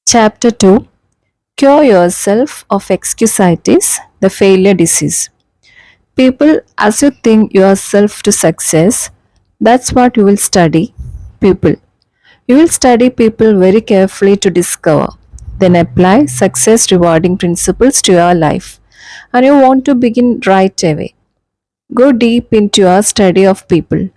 Chapter 2. Cure yourself of excusitis, the failure disease. People, as you think yourself to success, that's what you will study. People. You will study people very carefully to discover, then apply success rewarding principles to your life. And you want to begin right away. Go deep into your study of people,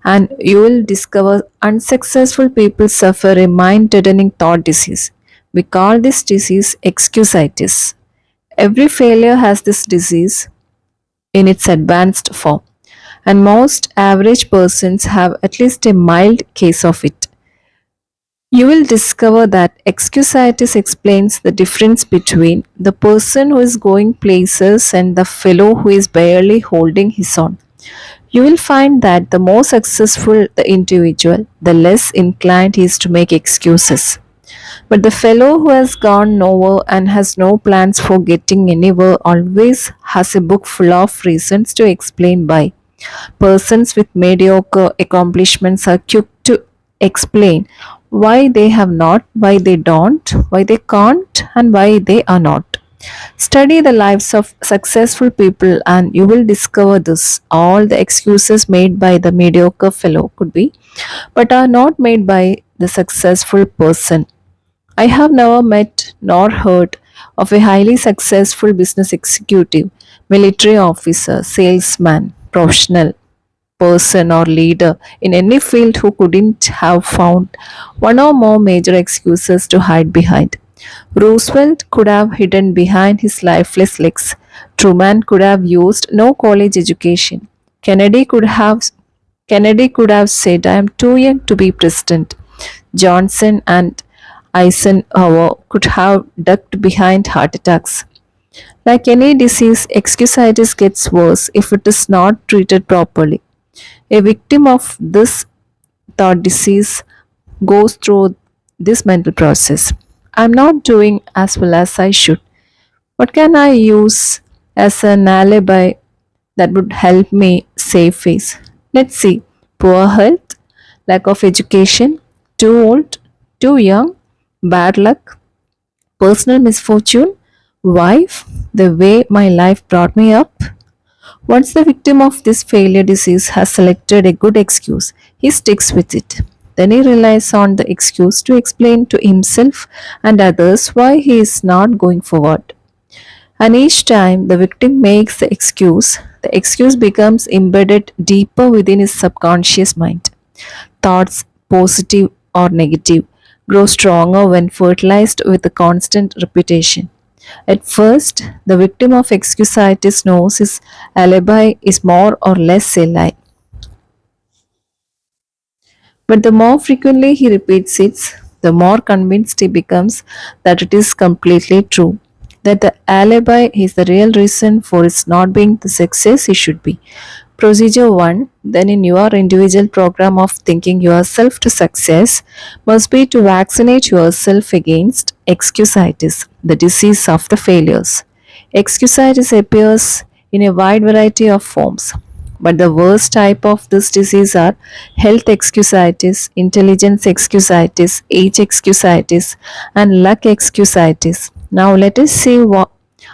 and you will discover unsuccessful people suffer a mind deadening thought disease. We call this disease excusitis. Every failure has this disease in its advanced form, and most average persons have at least a mild case of it. You will discover that excusitis explains the difference between the person who is going places and the fellow who is barely holding his own. You will find that the more successful the individual, the less inclined he is to make excuses. But the fellow who has gone nowhere and has no plans for getting anywhere always has a book full of reasons to explain why. Persons with mediocre accomplishments are quick to explain why they have not, why they don't, why they can't, and why they are not. Study the lives of successful people and you will discover this. All the excuses made by the mediocre fellow could be, but are not made by the successful person. I have never met nor heard of a highly successful business executive, military officer, salesman, professional person, or leader in any field who couldn't have found one or more major excuses to hide behind. Roosevelt could have hidden behind his lifeless legs. Truman could have used no college education. Kennedy could have Kennedy could have said, I am too young to be president. Johnson and Eisenhower could have ducked behind heart attacks. Like any disease, excusitis gets worse if it is not treated properly. A victim of this thought disease goes through this mental process. I'm not doing as well as I should. What can I use as an alibi that would help me save face? Let's see. Poor health, lack of education, too old, too young, bad luck, personal misfortune, wife, the way my life brought me up. Once the victim of this failure disease has selected a good excuse, he sticks with it. Then he relies on the excuse to explain to himself and others why he is not going forward. And each time the victim makes the excuse becomes embedded deeper within his subconscious mind. Thoughts, positive or negative, grow stronger when fertilized with a constant repetition. At first, the victim of excusitis knows his alibi is more or less a lie. But the more frequently he repeats it, the more convinced he becomes that it is completely true. That the alibi is the real reason for its not being the success it should be. Procedure 1, then in your individual program of thinking yourself to success, must be to vaccinate yourself against excusitis, the disease of the failures. Excusitis appears in a wide variety of forms, but the worst type of this disease are health excusitis, intelligence excusitis, age excusitis, and luck excusitis. Now let us see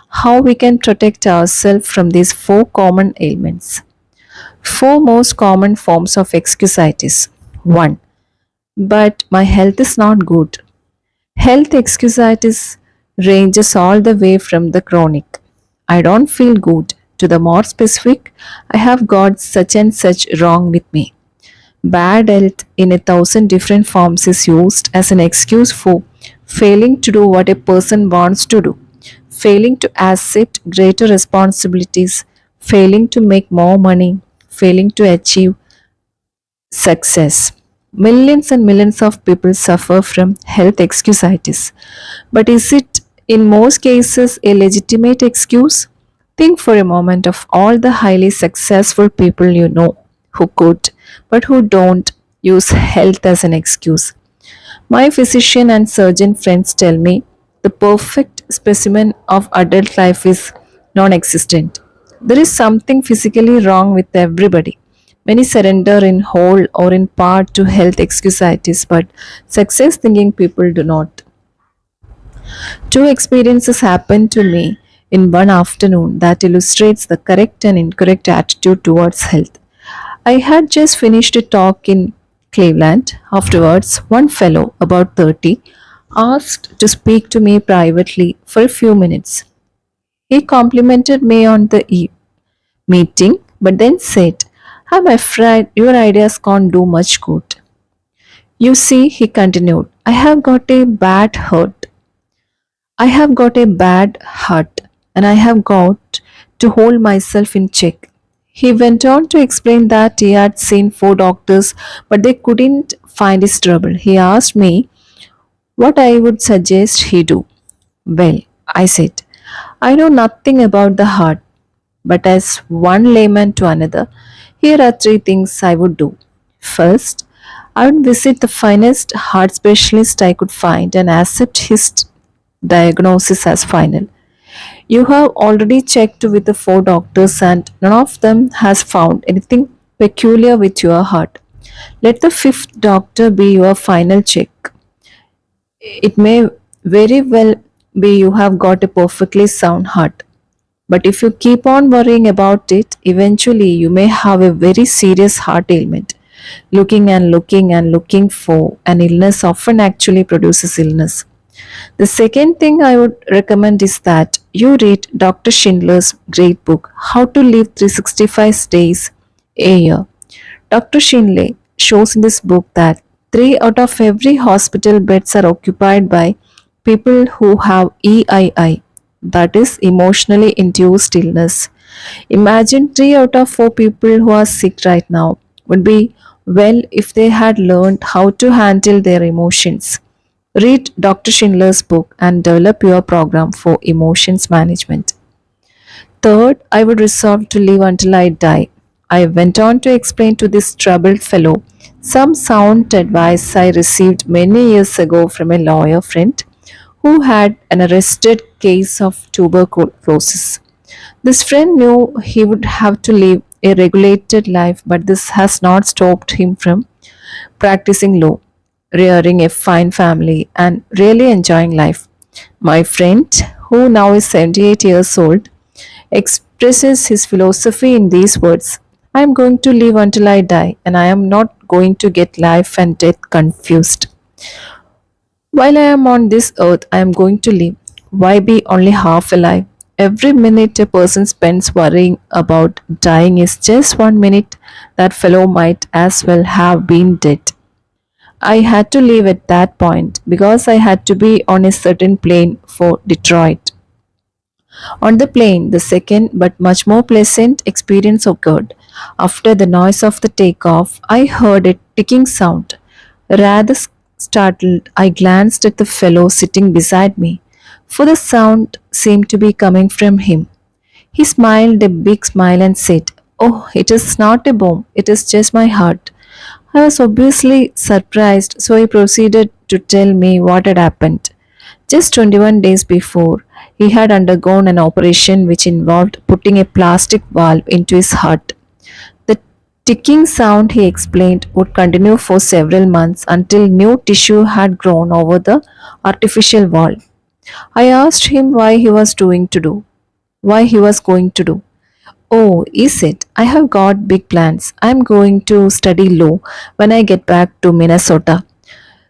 how we can protect ourselves from these four common ailments. Four most common forms of excusitis. 1. But my health is not good. Health excusitis ranges all the way from the chronic, I don't feel good, to the more specific, I have got such and such wrong with me. Bad health in a thousand different forms is used as an excuse for failing to do what a person wants to do, failing to accept greater responsibilities, failing to make more money, failing to achieve success. Millions and millions of people suffer from health excusitis. But is it in most cases a legitimate excuse? Think for a moment of all the highly successful people you know who could, but who don't use health as an excuse. My physician and surgeon friends tell me the perfect specimen of adult life is non existent. There is something physically wrong with everybody. Many surrender in whole or in part to health excusitis, but success thinking people do not. Two experiences happened to me in one afternoon that illustrates the correct and incorrect attitude towards health. I had just finished a talk in Cleveland. Afterwards, one fellow, about 30, asked to speak to me privately for a few minutes. He complimented me on the meeting, but then said, I'm afraid your ideas can't do much good. You see, he continued, I have got a bad heart and I have got to hold myself in check. He went on to explain that he had seen four doctors but they couldn't find his trouble. He asked me what I would suggest he do. Well, I said, I know nothing about the heart, but as one layman to another, here are three things I would do. First, I would visit the finest heart specialist I could find and accept his diagnosis as final. You have already checked with the four doctors and none of them has found anything peculiar with your heart. Let the fifth doctor be your final check. It may very well be you have got a perfectly sound heart. But if you keep on worrying about it, eventually you may have a very serious heart ailment. Looking and looking for an illness often actually produces illness. The second thing I would recommend is that you read Dr. Schindler's great book, How to Live 365 Days a Year. Dr. Schindler shows in this book that 3 out of every hospital beds are occupied by people who have EII, that is emotionally induced illness. Imagine 3 out of 4 people who are sick right now would be well if they had learned how to handle their emotions. Read Dr. Schindler's book and develop your program for emotions management. Third, I would resolve to live until I die. I went on to explain to this troubled fellow some sound advice I received many years ago from a lawyer friend who had an arrested case of tuberculosis. This friend knew he would have to live a regulated life, but this has not stopped him from practicing law, rearing a fine family, and really enjoying life. My friend, who now is 78 years old, expresses his philosophy in these words: I am going to live until I die, and I am not going to get life and death confused. While I am on this earth, I am going to live. Why be only half alive? Every minute a person spends worrying about dying is just 1 minute that fellow might as well have been dead. I had to leave at that point because I had to be on a certain plane for Detroit. On the plane, the second but much more pleasant experience occurred. After the noise of the takeoff, I heard a ticking sound. Rather startled, I glanced at the fellow sitting beside me, for the sound seemed to be coming from him. He smiled a big smile and said, Oh, it is not a bomb, it is just my heart. I was obviously surprised, so he proceeded to tell me what had happened. Just 21 days before, he had undergone an operation which involved putting a plastic valve into his heart. The ticking sound, he explained, would continue for several months until new tissue had grown over the artificial valve. I asked him why he was going to do. Oh, is it? I have got big plans. I am going to study law when I get back to Minnesota.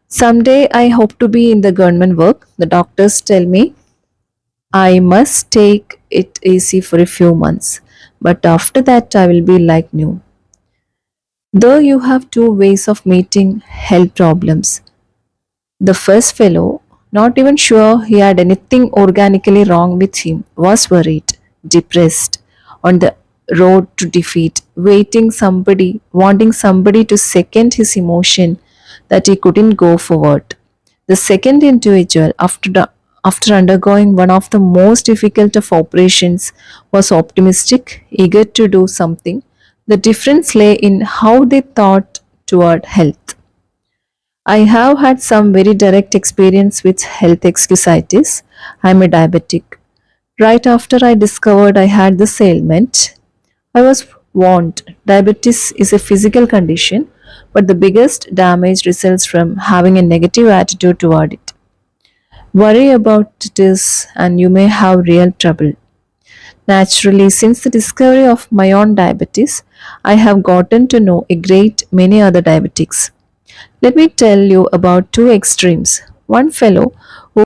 Someday I hope to be in the government work. The doctors tell me I must take it easy for a few months, but after that I will be like new. Though you have two ways of meeting health problems. The first fellow, not even sure he had anything organically wrong with him, was worried, depressed, on the road to defeat, wanting somebody to second his emotion that he couldn't go forward. The second individual, after undergoing one of the most difficult of operations, was optimistic, eager to do something. The difference lay in how they thought toward health. I have had some very direct experience with health anxiety. I am a diabetic. Right after I discovered I had this ailment, I was warned diabetes is a physical condition, but the biggest damage results from having a negative attitude toward it. Worry about it is, and you may have real trouble. Naturally, since the discovery of my own diabetes, I have gotten to know a great many other diabetics. Let me tell you about two extremes. One fellow who